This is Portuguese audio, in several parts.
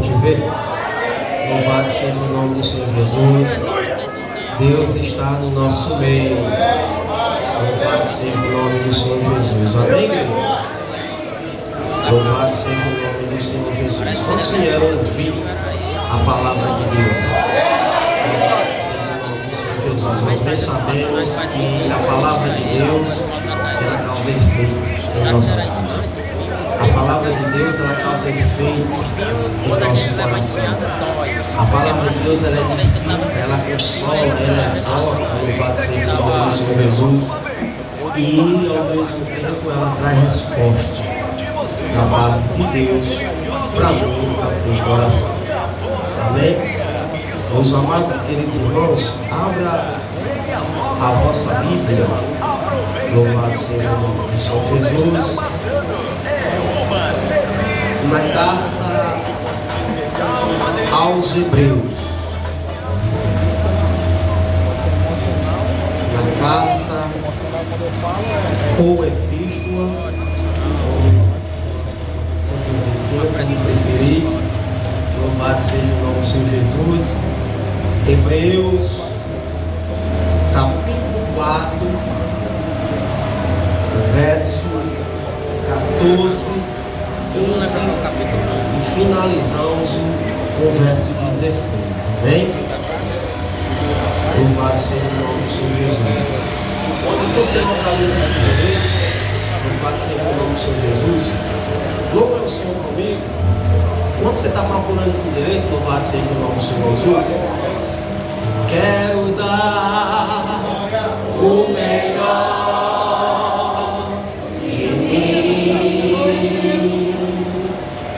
te ver? Louvado seja o nome do Senhor Jesus. Deus está no nosso meio. Louvado seja o nome do Senhor Jesus. Amém, igreja? Louvado seja o nome do Senhor Jesus. Quantos vieram ouvir a palavra de Deus? Louvado seja o nome do Senhor Jesus. Nós bem sabemos que a palavra de Deus ela causa efeito em nossas vidas. A palavra de Deus ela causa efeito em nosso coração. A palavra de Deus ela edifica, ela consola, ela exorta. Louvado seja o nome do Senhor Jesus. E ao mesmo tempo ela traz resposta da parte de Deus para mim, para o teu coração. Amém? Meus amados e queridos irmãos, abra a vossa Bíblia. Louvado seja o nome do Senhor Jesus. Na carta aos Hebreus. Na carta ou epístola, como preferir. Louvado seja o nome do Senhor Jesus. Hebreus, capítulo 4, verso 14, 15 e finalizamos com o verso 16. Amém? Louvado seja o nome do Senhor Jesus. Quando você localiza esse endereço, louvado seja o nome do Senhor Jesus. Louva o Senhor comigo. Quando você está procurando esse endereço, louvado seja o nome do Senhor Jesus. Quero dar o melhor de mim.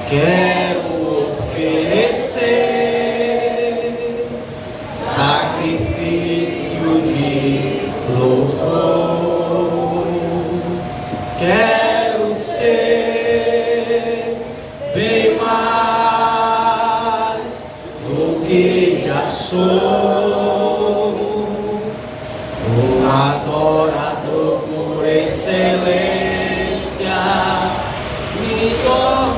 Quero oferecer sacrifício de louvor. Quero ser bem mais do que já sou, um adorador por excelência me tornar.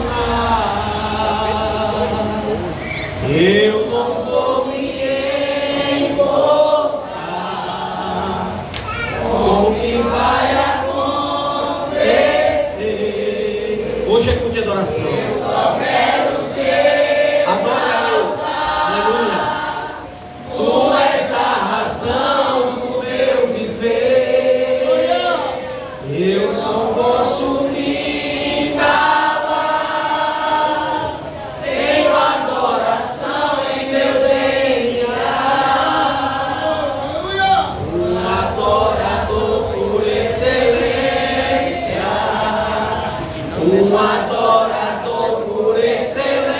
Eu não vou me importar com o que vai acontecer. Hoje é culto de adoração. Eu só quero te adorar. Aleluia. Tu és a razão do meu viver. Eu sou vosso calar. Tenho adoração em meu DNA. Um adorador por excelência. Um adorador por excelência.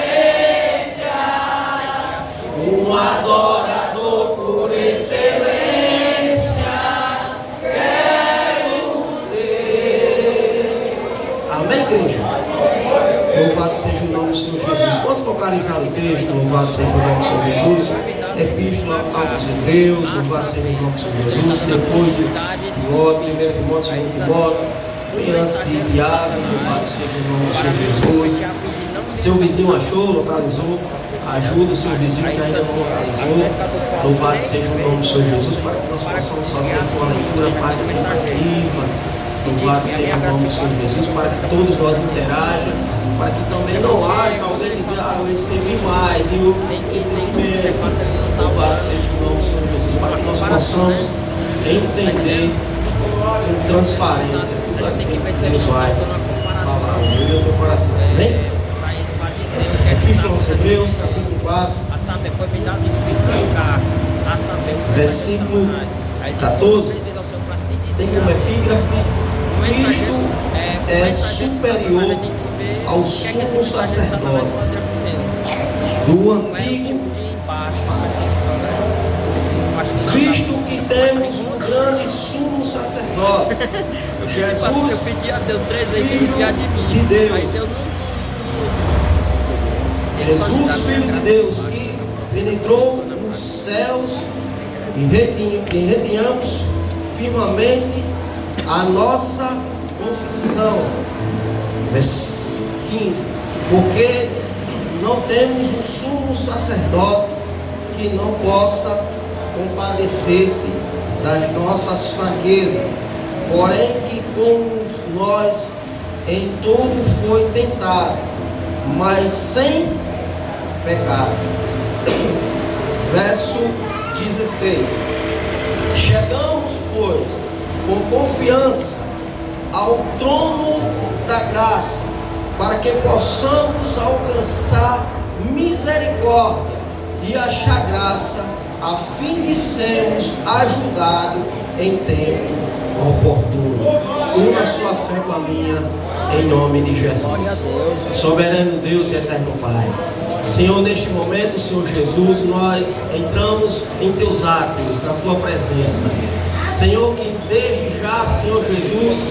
Um adorador por excelência. Quero ser. Amém, igreja? Louvado seja o nome do Senhor Jesus. Quantos localizaram o texto? Louvado seja o nome do Senhor Jesus. Epístola aos Hebreus. Louvado seja o nome do Senhor Jesus. Depois de Timóteo, 1 Timóteo, 2 Timóteo. E antes de Tiago. Louvado seja o nome do Senhor Jesus. Seu vizinho achou, localizou. Ajuda o seu vizinho que ainda não localizou. Louvado seja o nome do Senhor Jesus, para que nós possamos fazer uma leitura participativa. Louvado seja o nome do Senhor Jesus, para que todos nós interajam, para que também não haja alguém dizer, eu recebi mais e eu recebi menos. Louvado seja o nome do Senhor Jesus, para que nós possamos entender com transparência tudo aquilo que Deus vai falar no meu coração. Amém? Epístola aos Hebreus, capítulo 4, versículo 14, tem como epígrafe: Cristo é superior ao sumo sacerdote do antigo, visto que temos um grande sumo sacerdote, Jesus, Filho de Deus. Jesus, Filho de Deus, que penetrou nos céus e retenhamos firmemente a nossa confissão. Versículo 15. Porque não temos um sumo sacerdote que não possa compadecer-se das nossas fraquezas, porém que como nós em tudo foi tentado, mas sem pecado. Verso 16. Chegamos, pois, com confiança ao trono da graça, para que possamos alcançar misericórdia e achar graça, a fim de sermos ajudados em tempo oportuno. Una sua fé com a minha, em nome de Jesus. Soberano Deus e eterno Pai, Senhor, neste momento, Senhor Jesus, nós entramos em teus átrios, na tua presença. Senhor, que desde já, Senhor Jesus,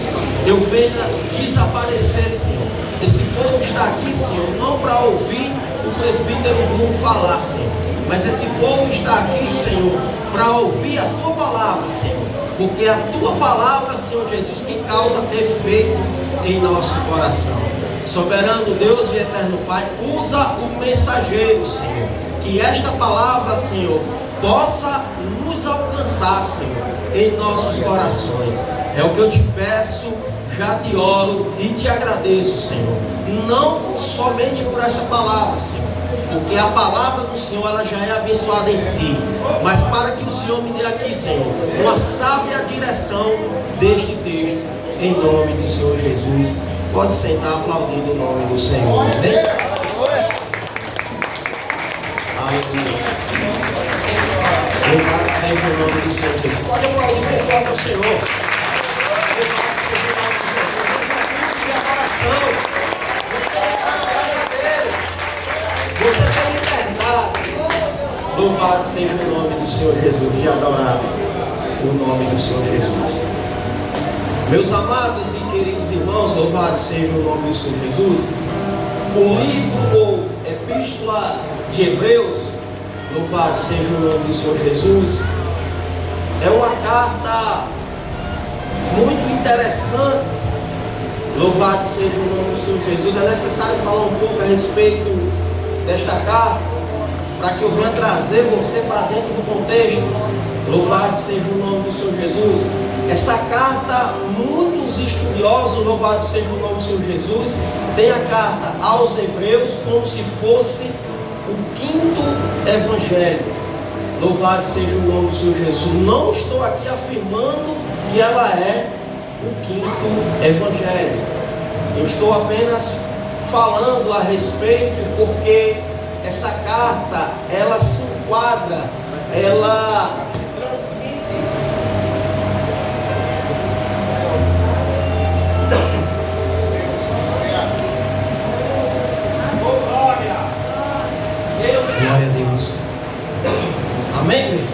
eu venha desaparecer, Senhor. Esse povo está aqui, Senhor, não para ouvir o presbítero Bruno falar, Senhor, mas esse povo está aqui, Senhor, para ouvir a tua palavra, Senhor, porque é a tua palavra, Senhor Jesus, que causa efeito em nosso coração. Soberano Deus e eterno Pai, usa o mensageiro, Senhor, que esta palavra, Senhor, possa nos alcançar, Senhor, em nossos corações. É o que eu te peço, já te oro e te agradeço, Senhor, não somente por esta palavra, Senhor, porque a palavra do Senhor ela já é abençoada em si, mas para que o Senhor me dê aqui, Senhor, uma sábia direção deste texto, em nome do Senhor Jesus. Pode sentar aplaudindo o nome do Senhor. Amém? Aleluia. Louvado seja o nome do Senhor Jesus. Pode aplaudir bem forte ao Senhor. Louvado seja o nome do Jesus. Hoje é culto de adoração. Você está na casa dele. Você tem liberdade. Louvado seja o nome do Senhor Jesus. De adorar o nome do Senhor Jesus. Meus amados e queridos irmãos, louvado seja o nome do Senhor Jesus. O livro ou epístola de Hebreus, louvado seja o nome do Senhor Jesus, é uma carta muito interessante. Louvado seja o nome do Senhor Jesus. É necessário falar um pouco a respeito desta carta, para que eu venha trazer você para dentro do contexto. Louvado seja o nome do Senhor Jesus. Essa carta, muitos estudiosos, louvado seja o nome do Senhor Jesus, tem a carta aos Hebreus como se fosse o quinto evangelho. Louvado seja o nome do Senhor Jesus. Não estou aqui afirmando que ela é o quinto evangelho. Eu estou apenas falando a respeito porque essa carta, ela se enquadra, ela glória a Deus. Amém, igreja?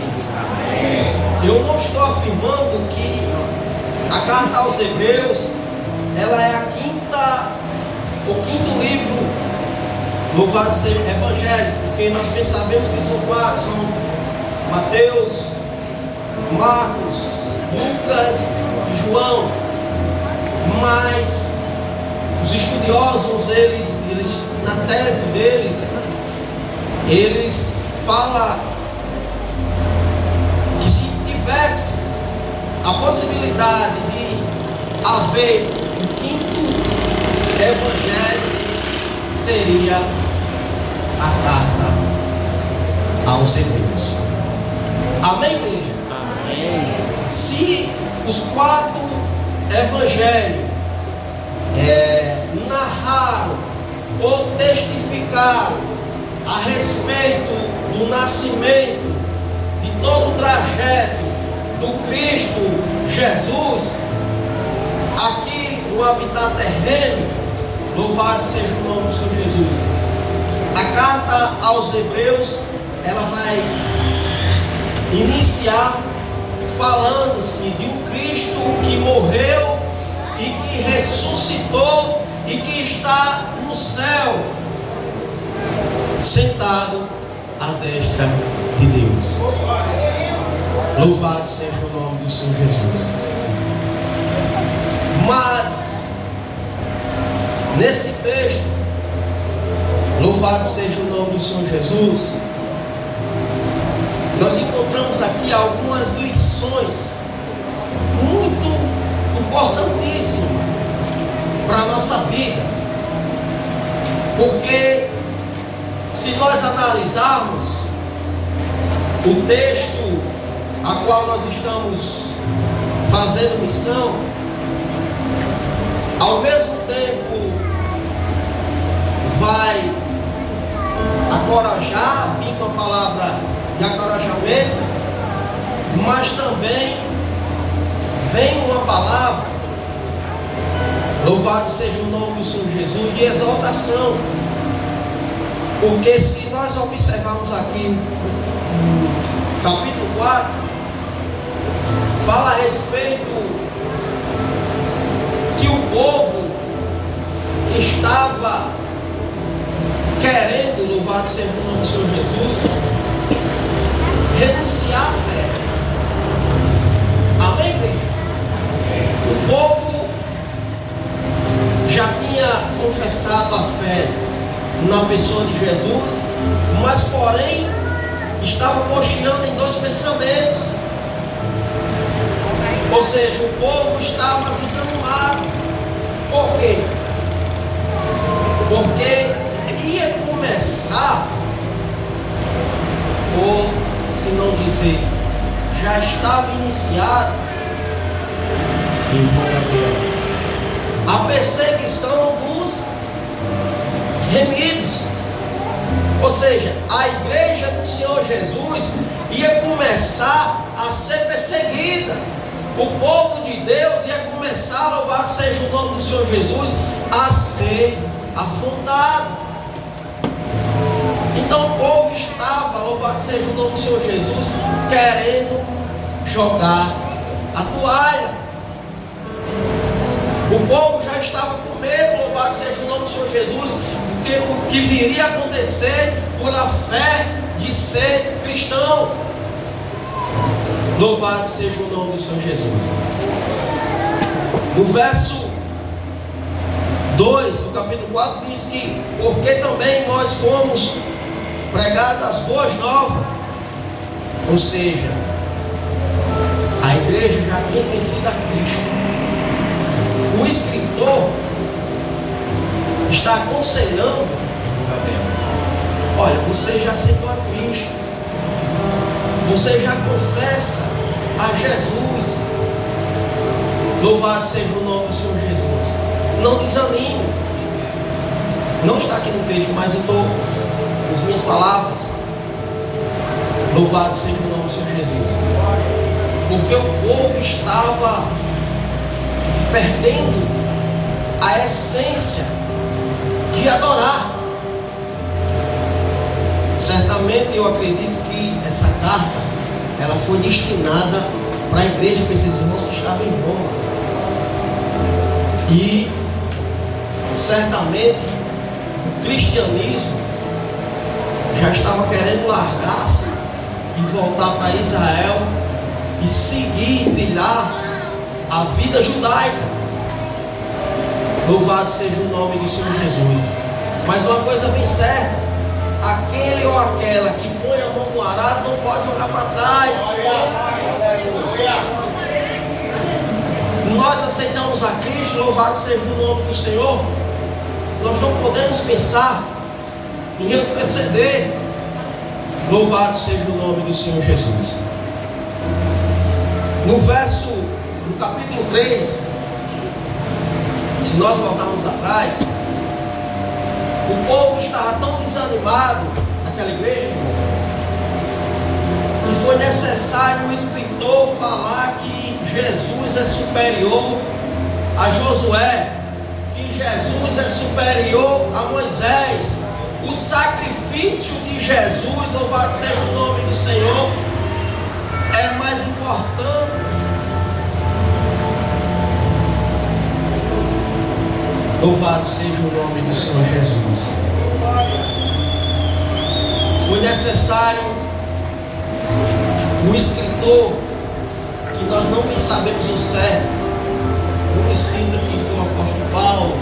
Amém. Eu não estou afirmando que a carta aos Hebreus ela é o quinto livro, louvado seja o evangelho, porque nós bem sabemos que são quatro, são Mateus, Marcos, Lucas e João. Mas os estudiosos, eles na tese deles, eles falam que se tivesse a possibilidade de haver um quinto evangelho, seria a carta aos Hebreus. Amém, igreja? Amém. Se os quatro evangelhos narraram ou testificaram a respeito do nascimento, de todo o trajeto do Cristo Jesus aqui no habitat terreno, louvado seja o nome do Senhor Jesus. A carta aos Hebreus, ela vai iniciar falando-se de um Cristo que morreu e que ressuscitou e que está no céu, sentado à destra de Deus. Louvado seja o nome do Senhor Jesus. Mas nesse texto, Louvado seja o nome do Senhor Jesus. Nós encontramos aqui algumas lições muito importantíssimas para a nossa vida. Porque se nós analisarmos o texto a qual nós estamos fazendo missão, ao mesmo tempo vai encorajar, vir com a palavra de encorajamento, mas também vem uma palavra, louvado seja o nome do Senhor Jesus, de exaltação. Porque se nós observarmos aqui o capítulo 4, fala a respeito que o povo estava querendo, louvado seja o nome do Senhor Jesus, renunciar à fé. Amém, igreja? O povo já tinha confessado a fé na pessoa de Jesus, mas porém estava cocheando em dois pensamentos. Ou seja, o povo estava desanimado. Por quê? Porque ia começar, ou se não dizer, já estava iniciado a perseguição dos remidos. Ou seja, a igreja do Senhor Jesus ia começar a ser perseguida. O povo de Deus ia começar, louvado seja o nome do Senhor Jesus, a ser afrontado. Então o povo estava, louvado seja o nome do Senhor Jesus, querendo jogar a toalha. O povo já estava com medo, louvado seja o nome do Senhor Jesus, porque o que viria a acontecer por a fé de ser cristão. Louvado seja o nome do Senhor Jesus. No verso 2 do capítulo 4 diz que porque também nós fomos pregados as boas novas. Ou seja, a igreja já tinha conhecido a Cristo. O escritor está aconselhando: olha, você já aceitou a Cristo, você já confessa a Jesus. Louvado seja o nome do Senhor Jesus. Não desanime. Não está aqui no texto, mas eu estou com as minhas palavras. Louvado seja o nome do Senhor Jesus. Porque o povo estava perdendo a essência de adorar. Certamente eu acredito que essa carta ela foi destinada para a igreja, para esses irmãos que estavam em Roma. E certamente o cristianismo já estava querendo largar-se e voltar para Israel e seguir, trilhar a vida judaica. Louvado seja o nome do Senhor Jesus. Mas uma coisa bem certa: aquele ou aquela que põe a mão no arado não pode olhar para trás. Nós aceitamos a Cristo, louvado seja o nome do Senhor. Nós não podemos pensar em retroceder. Louvado seja o nome do Senhor Jesus. No capítulo 3, se nós voltarmos atrás, o povo estava tão desanimado naquela igreja que foi necessário o escritor falar que Jesus é superior a Josué, que Jesus é superior a Moisés. O sacrifício de Jesus, louvado seja o nome do Senhor, é mais importante. Louvado seja o nome do Senhor Jesus. Foi necessário o escritor, que nós não sabemos o certo, o discípulo que foi o apóstolo Paulo,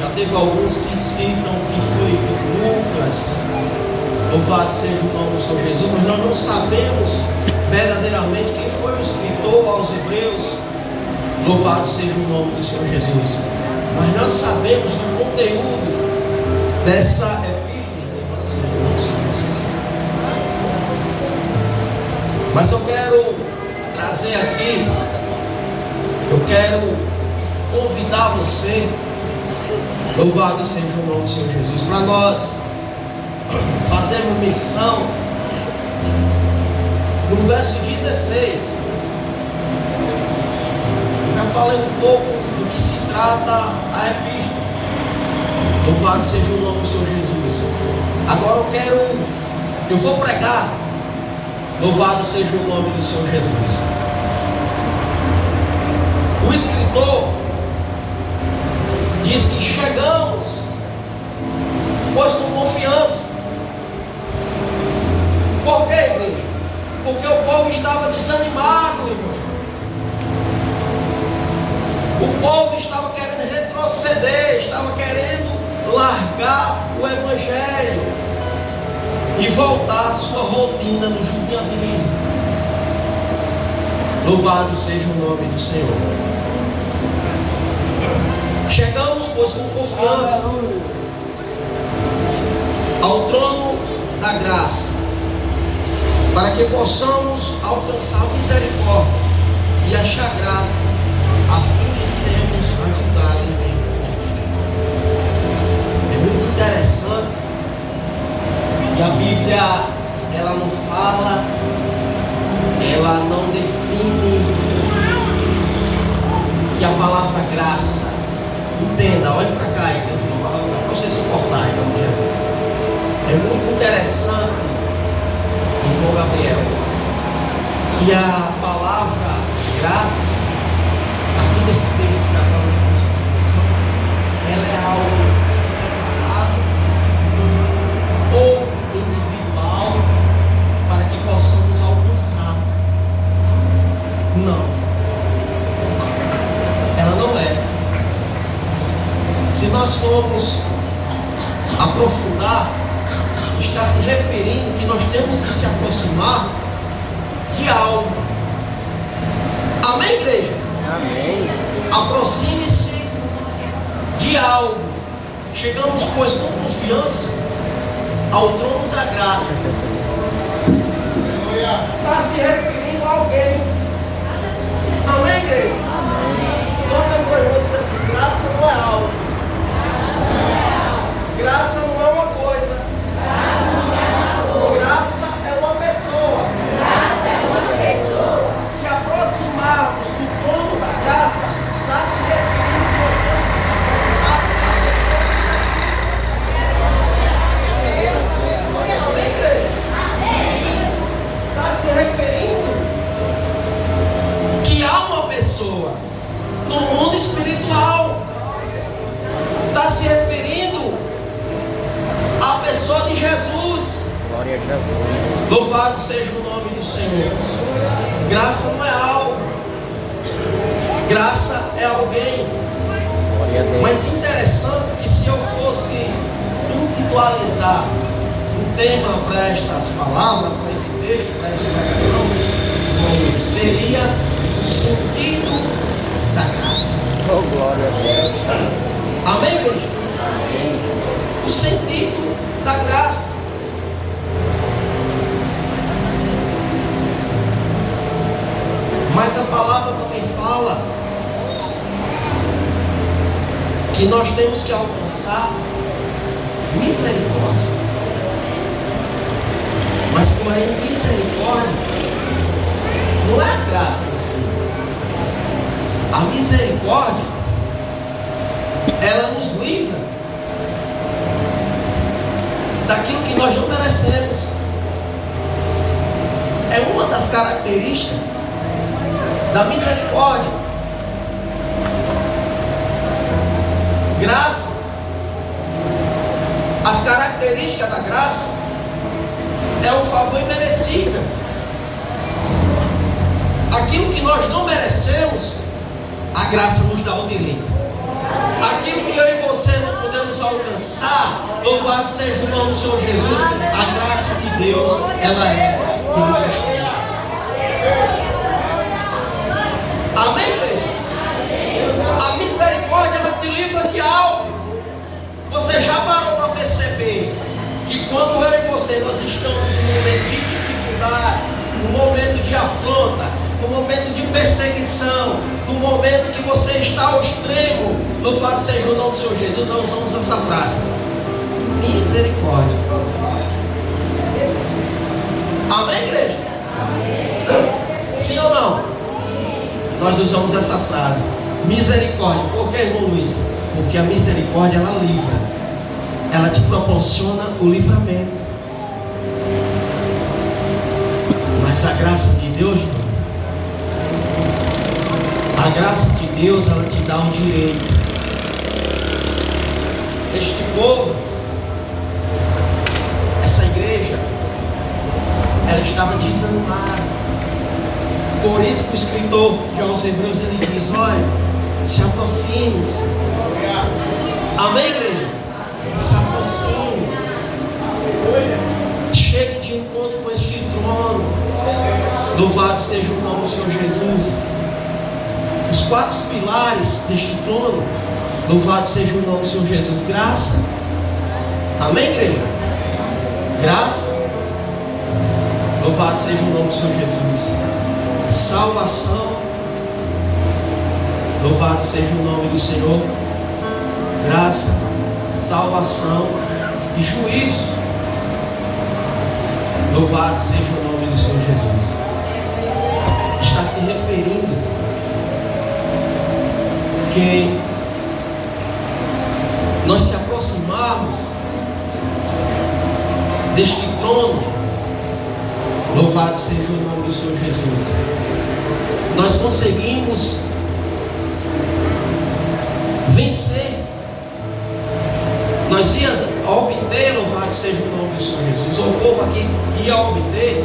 Já teve alguns que citam que foi Lucas. Louvado seja o nome do Senhor Jesus. Mas nós não sabemos verdadeiramente quem foi o escritor aos Hebreus. Louvado seja o nome do Senhor Jesus. Mas nós sabemos o conteúdo dessa epístola. Louvado seja o nome do Senhor Jesus. Mas eu quero trazer aqui, eu quero convidar você, louvado seja o nome do Senhor Jesus, para nós fazermos missão no verso 16. Eu já falei um pouco do que se trata a epístola. Louvado seja o nome do Senhor Jesus. Agora eu vou pregar. Louvado seja o nome do Senhor Jesus. O escritor diz que chegamos, pois com confiança. Por quê, igreja? Porque o povo estava desanimado, irmãos. O povo estava querendo retroceder, estava querendo largar o Evangelho e voltar à sua rotina no judaísmo. Louvado seja o nome do Senhor. Chegamos, pois, com confiança ao trono da graça, para que possamos alcançar misericórdia e achar graça, a fim de sermos ajudados em tempo. É muito interessante que a Bíblia, ela não fala, ela não define que a palavra graça, entenda, olhe para cá, para você suportar, é muito interessante, irmão Gabriel, que a palavra graça, aqui nesse texto que acabamos de conversar, ela é algo separado ou individual para que possamos alcançar. Não, ela não é. Se nós formos aprofundar, está se referindo que nós temos que se aproximar de algo. Amém, igreja? Amém. Aproxime-se de algo. Chegamos, pois, com confiança ao trono da graça. Está se referindo a alguém. Amém, igreja? Amém. Nós vamos dizer assim, graça não é algo. Graça não é uma coisa. Graça é uma pessoa. Se aproximarmos do trono da graça, está se referindo a está se referindo que há uma pessoa no mundo espiritual. Está se referindo à pessoa de Jesus. Glória a Jesus. Louvado seja o nome do Senhor. Graça não é algo. Graça é alguém. Glória a Deus. Mas interessante que se eu fosse individualizar um tema para estas palavras, para esse texto, para essa pregação, seria o sentido da graça. Oh, glória a Deus. Amém, igreja? Amém. O sentido da graça. Mas a palavra também fala que nós temos que alcançar misericórdia. Mas porém, misericórdia não é a graça em si. A misericórdia, ela nos livra daquilo que nós não merecemos. É uma das características da misericórdia. Graça, as características da graça é o favor imerecível. Aquilo que nós não merecemos, a graça nos dá o direito. Aquilo que eu e você não Louvado seja o nome do Senhor Jesus. A graça de Deus, ela é que nos sustenta. Amém, igreja? A misericórdia, ela te livra de algo. Você já parou para perceber que quando eu e você, nós estamos num momento de dificuldade, num momento de afronta, num momento de perseguição, num momento que você está ao extremo, louvado seja o nome do Senhor Jesus, nós usamos essa frase: misericórdia. Amém, igreja? Sim ou não? Nós usamos essa frase, misericórdia. Por que, irmão Luiz? Porque a misericórdia, ela livra, ela te proporciona o livramento. Mas a graça de Deus não. A graça de Deus, ela te dá um direito. Este povo, essa igreja, ela estava desanimada. Por isso que o escritor de aos Hebreus, ele diz: olha, se aproxime-se. Amém, igreja? Se aproxime. Chegue de encontro com este trono. Louvado seja o nome do Senhor Jesus. Os 4 pilares deste trono, louvado seja o nome do Senhor Jesus. Graça. Amém, igreja? Graça. Louvado seja o nome do Senhor Jesus. Salvação. Louvado seja o nome do Senhor. Graça, salvação e juízo. Louvado seja o nome do Senhor Jesus. Está se referindo que nós se aproximarmos deste trono. Louvado seja o nome do Senhor Jesus. Nós conseguimos vencer. Nós íamos obter, louvado seja o nome do Senhor Jesus. O povo aqui ia obter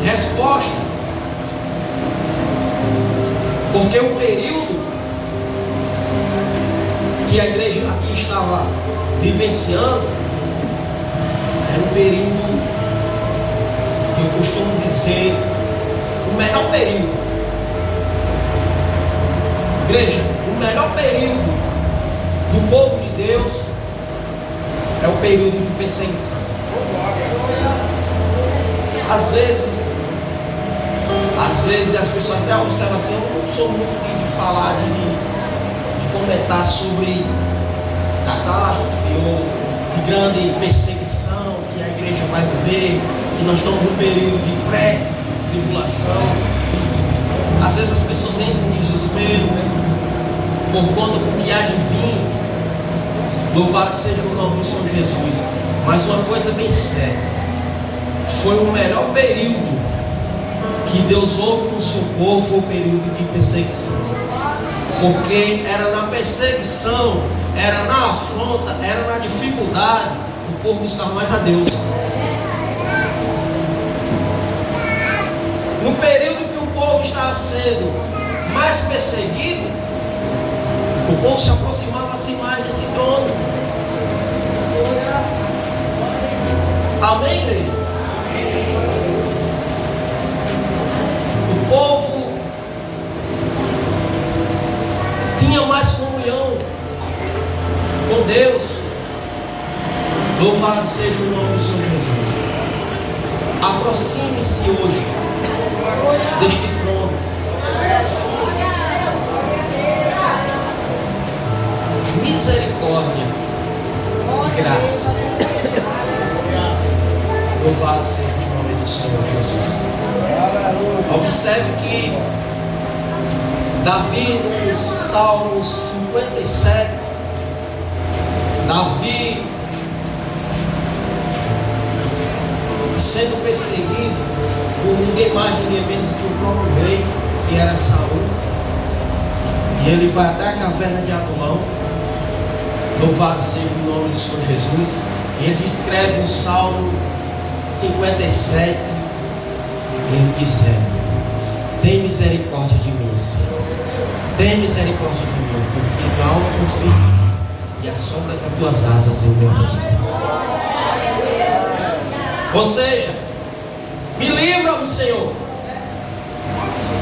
resposta. Porque o período que a igreja aqui estava vivenciando era um período que eu costumo dizer o melhor período. Igreja, o melhor período do povo de Deus é o período de perseguição. Às vezes as pessoas até observam assim: eu não sou muito de falar, de comentar sobre catástrofe ou de grande perseguição que a igreja vai viver, que nós estamos num período de pré-tribulação. Às vezes as pessoas entram em desespero por conta do que há de vir. Louvado seja o nome do Senhor Jesus. Mas uma coisa bem séria: foi o melhor período que Deus houve com o seu povo, foi o período de perseguição. Porque era na perseguição, era na afronta, era na dificuldade, o povo buscava mais a Deus. No período que o povo estava sendo mais perseguido, o povo se aproximava-se mais desse trono. Amém, igreja? O povo tinha mais comunhão com Deus. Louvado seja o nome do Senhor Jesus. Aproxime-se hoje deste trono. Misericórdia e graça. Louvado seja o nome do Senhor Jesus. Observe que Davi, no Salmo 57, Davi sendo perseguido por ninguém mais, ninguém menos que o próprio rei, que era Saul. E ele vai até a caverna de Adulão. Louvado seja o nome do Senhor Jesus. E ele escreve o Salmo 57. E ele diz: tem misericórdia de mim, Senhor. Tem misericórdia de mim, porque tua alma confia em mim, e a sombra das tuas asas eu me abrigo. Ou seja, me livra-me, Senhor.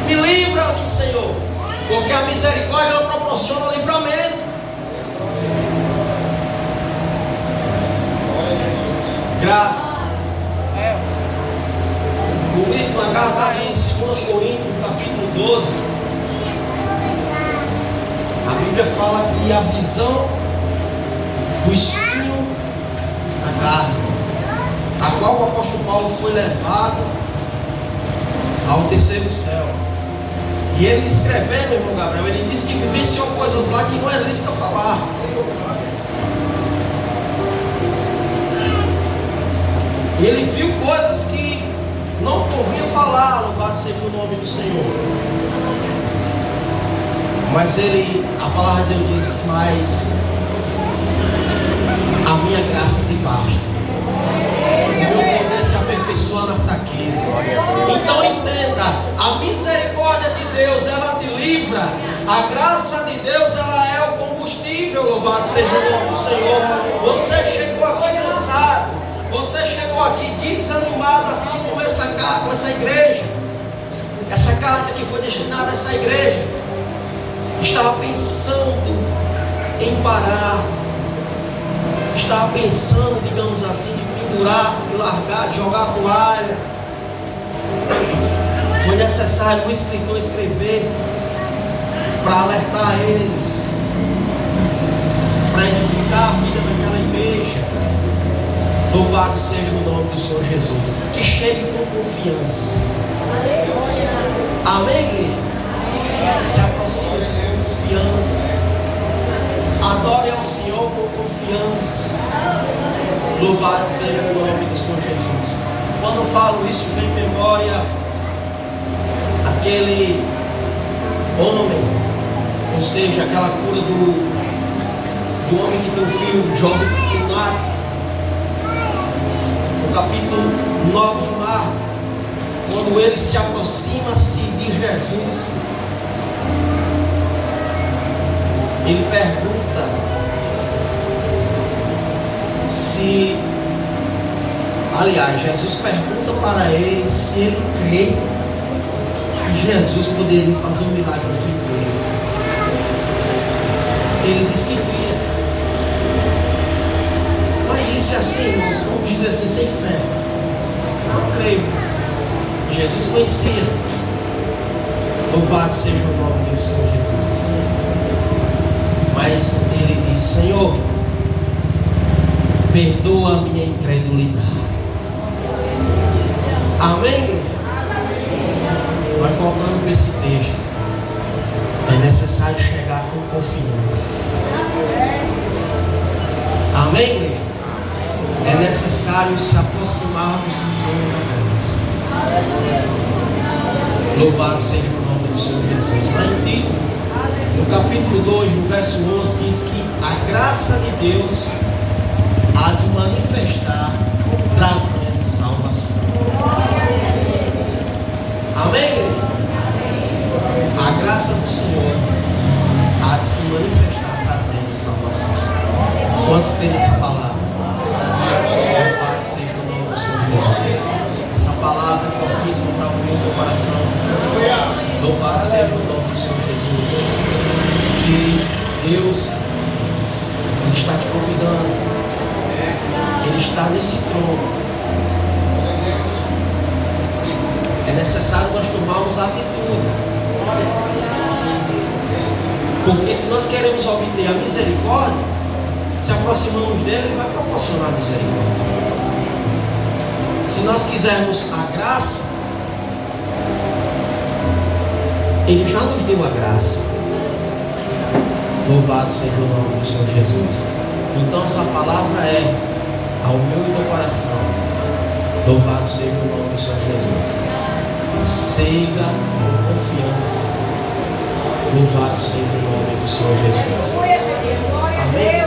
Me livra-me, Senhor. Porque a misericórdia ela proporciona livramento. Graça. O livro na carta em 2 Coríntios, capítulo 12. A Bíblia fala que a visão do espinho na carne, a qual o apóstolo Paulo foi levado ao terceiro céu. E ele escrevendo, irmão Gabriel, ele disse que vivenciou coisas lá que não é lícito falar. E ele viu coisas que não convinha falar, louvado seja o nome do Senhor. Mas a palavra de Deus diz, mas a minha graça te basta. O meu poder se aperfeiçoa na fraqueza. Então entenda, a misericórdia de Deus, ela te livra. A graça de Deus, ela é o combustível, louvado seja o nome do Senhor. Você chegou aqui cansado, você chegou aqui desanimado, assim como essa igreja. Essa carta que foi destinada a essa igreja estava pensando em parar, estava pensando, digamos assim, de pendurar, de largar, de jogar a toalha. Foi necessário o escritor escrever para alertar eles, para edificar a vida daquela igreja. Louvado seja o nome do Senhor Jesus. Que chegue com confiança. Amém, igreja? Se aproxime com confiança. Adore ao Senhor com confiança. Louvado seja o nome do Senhor Jesus. Quando eu falo isso, vem em memória aquele homem, ou seja, aquela cura do homem que tem um filho jovem lunático. No capítulo 9 de Marcos, quando ele se aproxima-se de Jesus, ele pergunta Jesus pergunta para ele se ele crê que Jesus poderia fazer um milagre ao filho dele. Ele disse que cria. Mas disse assim, irmãos, vamos dizer assim, sem fé. Não creio. Jesus conhecia. Louvado seja o nome do Senhor Jesus. Mas ele disse, Senhor, perdoa a minha incredulidade. Amém, igreja? Mas voltando para esse texto, é necessário chegar com confiança. Amém, igreja? É necessário se aproximarmos do trono da graça. Louvado seja o nome do Senhor Jesus. Lá em Tito, no capítulo 2, no verso 11, diz que a graça de Deus há de manifestar, trazendo salvação. Amém, igreja? A graça do Senhor há de se manifestar, trazendo salvação. Quantos creem nessa palavra? Louvado seja o nome do Senhor Jesus. Essa palavra é fortíssima para o meu coração. Louvado seja o nome do Senhor Jesus. Que Deus está te convidando. Ele está nesse trono. É necessário nós tomarmos atitude. Porque se nós queremos obter a misericórdia, se aproximamos dele, ele vai proporcionar a misericórdia. Se nós quisermos a graça, ele já nos deu a graça. Louvado seja o nome do Senhor Jesus. Então essa palavra é ao meu e teu coração. Louvado seja o nome do Senhor Jesus. Siga com confiança. Louvado seja o nome do Senhor Jesus. Amém?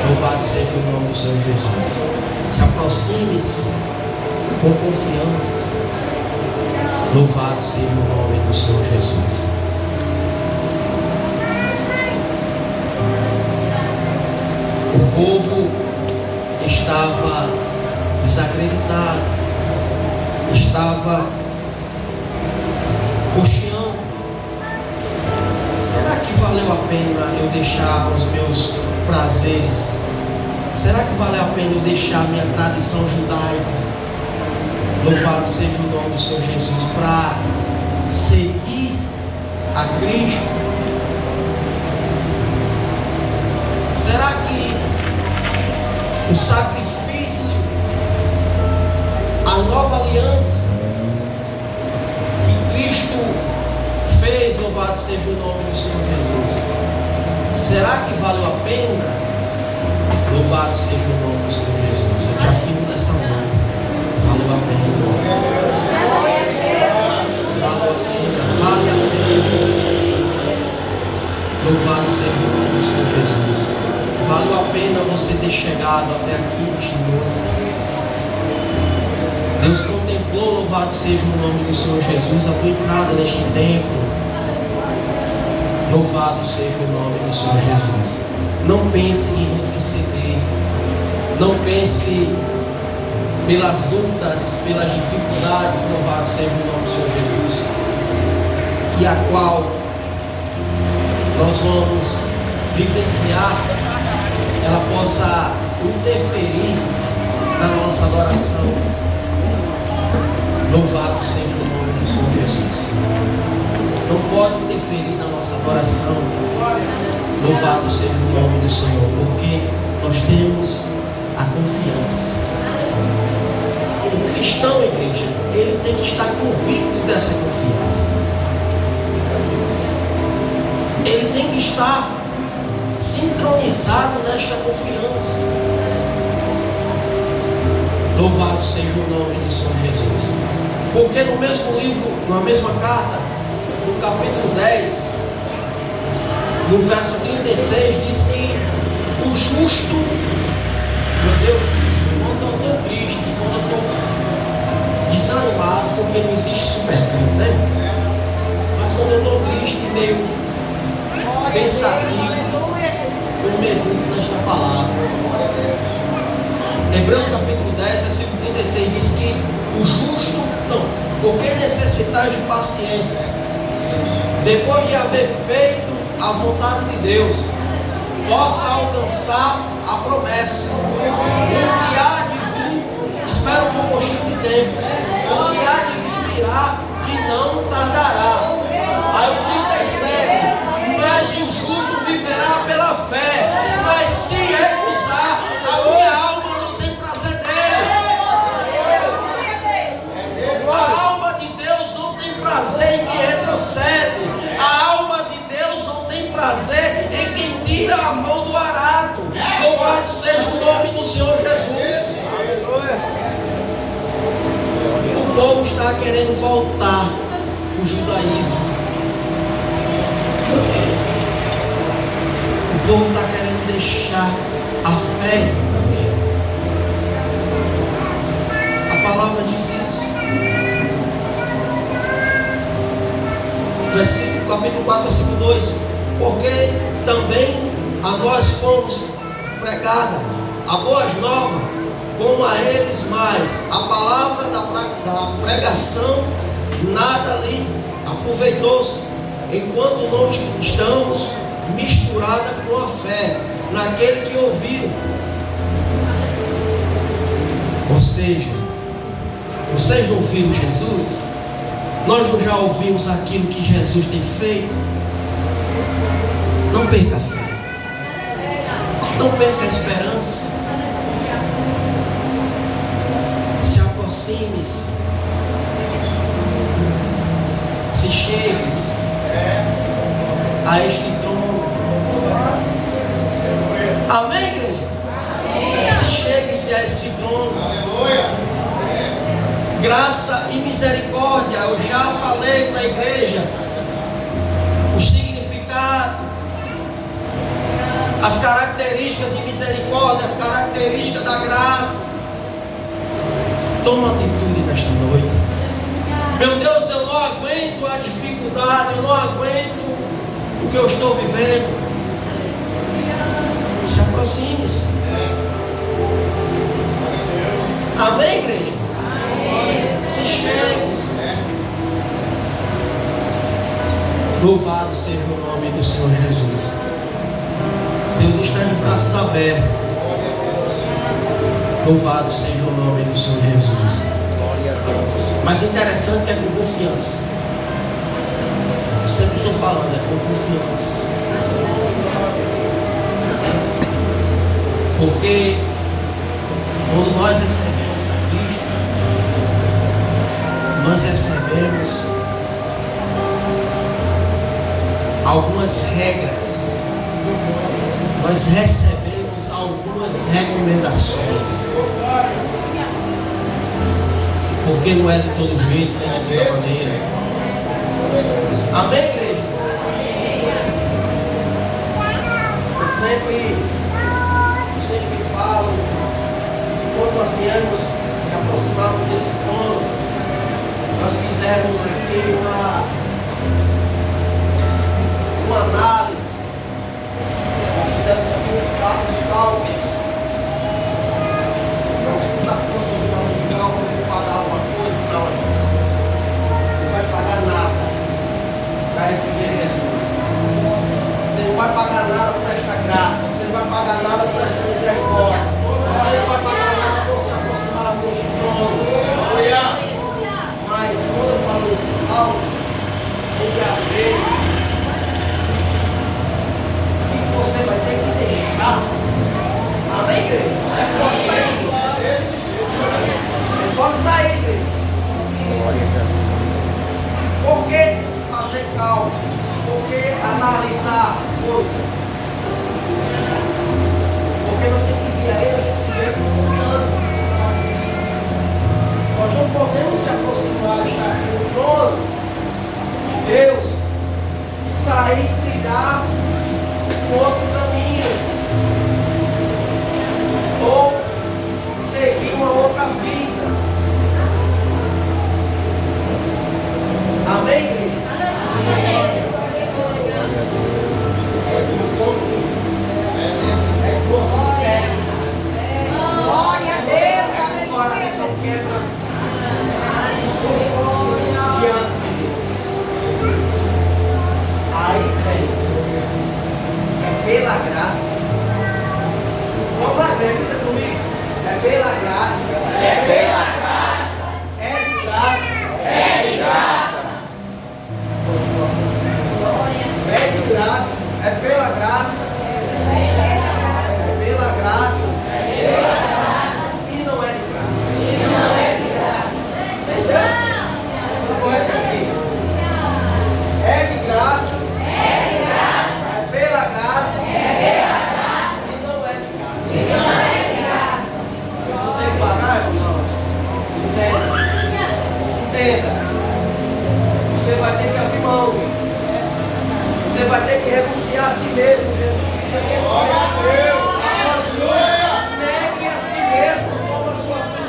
Louvado seja o nome do Senhor Jesus. Se aproxime-se com confiança. Louvado seja o nome do Senhor Jesus. O povo estava desacreditado, estava cocheando. Será que valeu a pena eu deixar os meus prazeres? Será que valeu a pena eu deixar minha tradição judaica? Louvado seja o nome do Senhor Jesus, para seguir a Cristo? Será que o sacrifício, a nova aliança que Cristo fez, louvado seja o nome do Senhor Jesus, será que valeu a pena? Louvado seja o nome do Senhor Jesus. Eu te afirmo nessa noite, valeu a pena. Valeu a pena, vale a pena. Louvado seja o nome do Senhor Jesus. Valeu a pena você ter chegado até aqui neste noite. Deus contemplou, louvado seja o nome do Senhor Jesus, a tua entrada neste templo. Louvado seja o nome do Senhor Jesus. Não pense em retroceder. Não pense pelas lutas, pelas dificuldades, louvado seja o nome do Senhor Jesus, que a qual nós vamos vivenciar, ela possa interferir na nossa adoração. Louvado seja o nome do Senhor Jesus. Não pode interferir na nossa adoração. Louvado seja o nome do Senhor, porque nós temos a confiança. O cristão, igreja, ele tem que estar convicto dessa confiança. Ele tem que estar sincronizado nesta confiança. Louvado seja o nome do Senhor Jesus. Porque no mesmo livro, na mesma carta, no capítulo 10, no verso 36, diz que o justo, meu Deus, quando eu estou triste, quando eu estou desanimado, porque não existe supercrente, né? Mas quando eu estou triste, meio pensativo, eu medito nesta palavra. Hebreus capítulo 10, versículo 36 diz que o justo, não, porque necessitais de paciência, depois de haver feito a vontade de Deus, possa alcançar a promessa. O que há de vir, espera um pouquinho de tempo, o que há de vir virá e não tardará. Aí o 37, mas o justo viverá pela fé, mas se recusar, a minha alma não tem prazer nele. A alma de Deus não tem prazer em quem retrocede. A alma de Deus não tem prazer em quem tira a mão do arado. Louvado seja o nome do Senhor Jesus. O povo está querendo voltar ao judaísmo. O povo está querendo deixar a fé verdadeira. A palavra diz isso. Capítulo 4, versículo 2. Porque também a nós fomos pregada a boas novas, como a eles mais. A palavra da pregação nada lhe aproveitou-se, enquanto não estamos misturada com a fé naquele que ouviu. Ou seja, vocês não viram Jesus? Nós não já ouvimos aquilo que Jesus tem feito? Não perca a fé. Não perca a esperança. Se aproxime-se. Se chegue-se a este trono. Amém, igreja? Amém. Se chegue-se a este trono. Aleluia. Graça e misericórdia, eu já falei para a igreja o significado, as características de misericórdia, as características da graça. Toma atitude nesta noite. Meu Deus, eu não aguento a dificuldade, eu não aguento o que eu estou vivendo. Se aproxime-se. Amém, igreja? Se chegue. Louvado seja o nome do Senhor Jesus. Deus está de braços abertos. Louvado seja o nome do Senhor Jesus. Mas interessante é com confiança. Eu sempre estou falando, é com confiança. Porque quando nós recebemos a Cristo, nós recebemos algumas regras, nós recebemos algumas recomendações. Porque não é de todo jeito, nem de toda maneira. Amém, igreja? Eu sempre falo, quando nós viemos se aproximarmos desse trono, nós fizemos aqui uma análise, nós fizemos aqui um carro de cálculo. Não precisa de cálculo para pagar alguma coisa, não, não vai pagar nada para receber Jesus. Você não vai pagar nada por esta graça, você não vai pagar nada por esta misericórdia, você não vai pagar nada por se aproximar deste trono. Mas quando eu falo isso, algo tem que haver que você vai ter que deixar. Amém, igreja? É forte sair. É forte sair, igreja. Glória a Jesus. Por que fazer cálculo? Por que analisar coisas? Porque nós temos que vir a Ele, a gente se vê com confiança. Nós não podemos se aproximar, estar aqui no trono de Deus e sair e trilhar um outro caminho. Ou seguir uma outra vida. Amém, igreja? Amém. É com sinceridade. Glória a Deus. É com o coração quebrado. Diante de Deus. Aí vem. É pela graça. Vamos lá, repita comigo. É pela graça. É pela graça. É de graça. É de graça. É de graça. É pela graça. É pela graça. E não é de graça. Entendeu? Eu vou repetir. É de graça. É pela graça. E não é de graça. Não tem que pagar, irmão? Entenda. Você vai ter que abrir mão. Você vai ter que renunciar a si mesmo. Jesus disse aqui. Glória a Deus. Negue a si mesmo. Toma a sua cruz.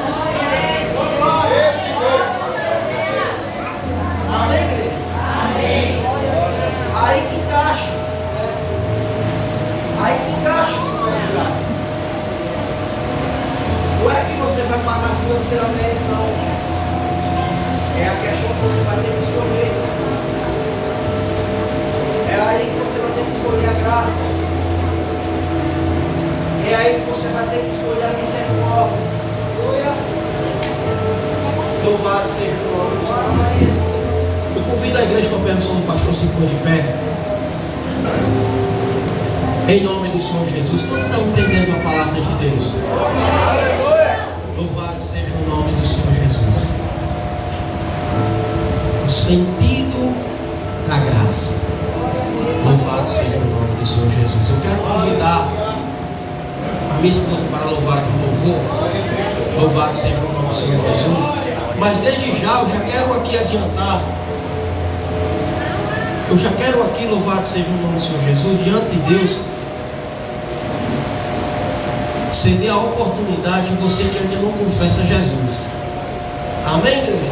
Amém, igreja? Amém. Aí que encaixa. Aí que encaixa a graça. Não é que você vai pagar financeiramente, não. É a questão que você vai ter que escolher. É aí que você vai ter que escolher a graça. É aí que você vai ter que escolher a misericórdia. Louvado seja o nome do Senhor. Eu convido a igreja com a permissão do pastor se pôr de pé. Em nome do Senhor Jesus. Quantos estão entendendo a palavra de Deus? Louvado seja o nome do Senhor Jesus. O sentido da graça. Louvado seja o nome do Senhor Jesus. Eu quero convidar a minha esposa para louvar aqui o louvor. Louvado seja o nome do Senhor Jesus. Mas desde já eu já quero aqui adiantar. Eu já quero aqui, louvado seja o nome do Senhor Jesus, diante de Deus, ceder a oportunidade de você que ainda não confessa Jesus. Amém, igreja?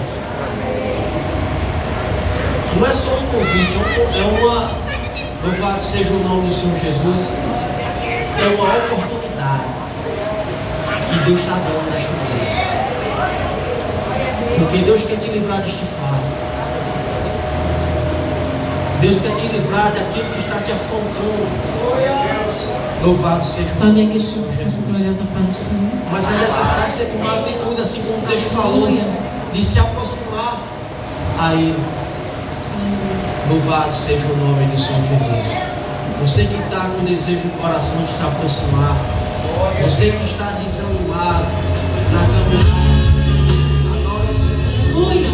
Não é só um convite, é uma, louvado seja o nome do Senhor Jesus, é uma oportunidade que Deus está dando nesta manhã. Porque Deus quer te livrar deste fardo. Deus quer te livrar daquilo que está te afrontando. Louvado seja Sabe aquele que precisa gloriosa para o Senhor? Mas é necessário ser tomado em cuida, assim como o texto falou, de se aproximar a Ele. Louvado seja o nome do Senhor Jesus. Você que está com desejo no coração de se aproximar, você que está desanimado na caminhada, adore o Senhor. Aleluia.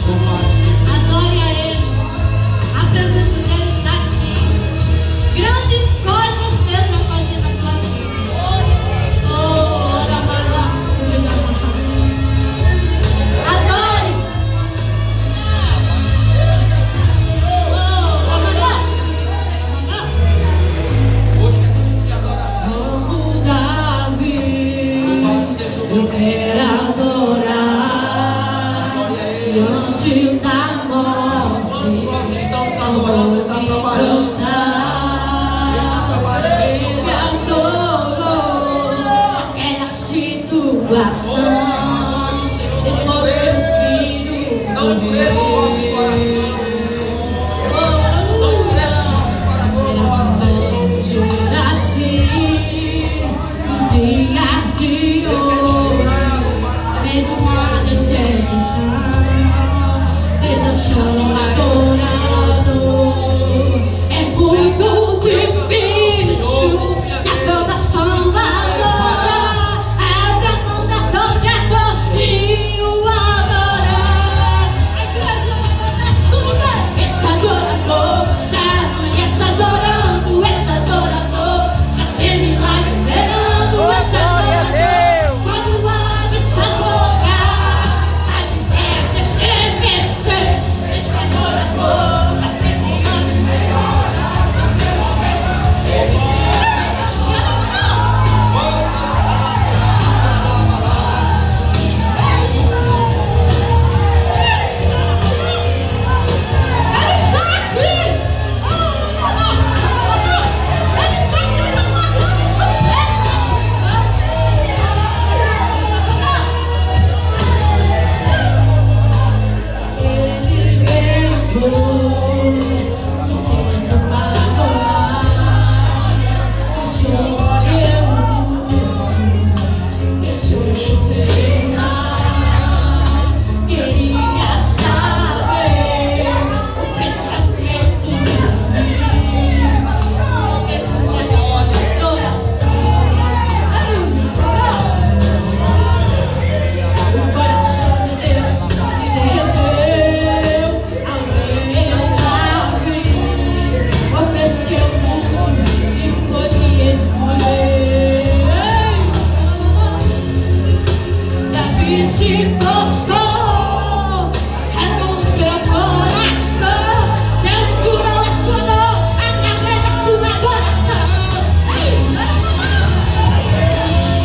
Louvado seja. Adore a Ele. A presença dele está aqui. Grandes coisas Deus vai fazer na tua vida. Oh, Arabalaço, adore. Oh, Arabalaço. Hoje é tudo de adoração. Como Davi, Louvado seja o eu nome do Senhor. quero adorar Glória a Ele. diante da morte. Quando nós estamos adorando, Ele está trabalhando. Ele adorou aquela situação. Depois que o filho Não endureça o vosso coração. Não endureça o nosso coração. Louvado seja o nome do Senhor. assim, nos dias de Ele quer te hoje, livrar, louvado seja mesmo o nome na do Senhor. decepção, Deus eu chamo adorado. É muito difícil na coração adorar. Abra a mão da toca e o adorar. A igreja vai fazer esse adorador já conhece adorando. Esse adorador já tem milagre esperando. Esse adorador, quando abre essa boca, a terra estremecer. Esse adorador já tem milagre melhor. Queria saber o pensamento da vida, o coração de Deus se derreteu ao meu Davi, ofereceu tudo e foi me escolher. Davi se prostou, no teu coração. Deus curou a sua dor através da sua adoração.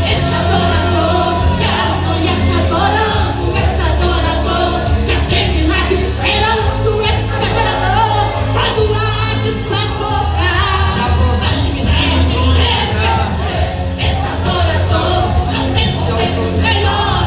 Esse adorador já conhece adorando. Esse adorador já tem milagre esperando. Esse adorador, quando abre sua boca, Se aproxime-se do trono da graça. esse adorador já tem poder melhor.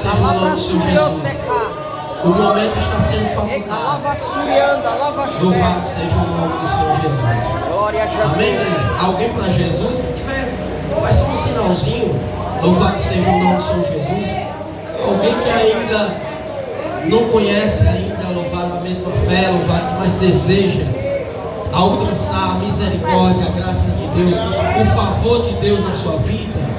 seja o nome do Senhor Jesus. O momento está sendo facultado. Louvado seja o nome do Senhor Jesus. Glória a Jesus. Amém, igreja? Alguém para Jesus? Se tiver, faz só um sinalzinho. Louvado seja o nome do Senhor Jesus. Alguém que ainda não conhece ainda, louvado a mesma fé, louvado, mas deseja alcançar a misericórdia, a graça de Deus, o favor de Deus na sua vida.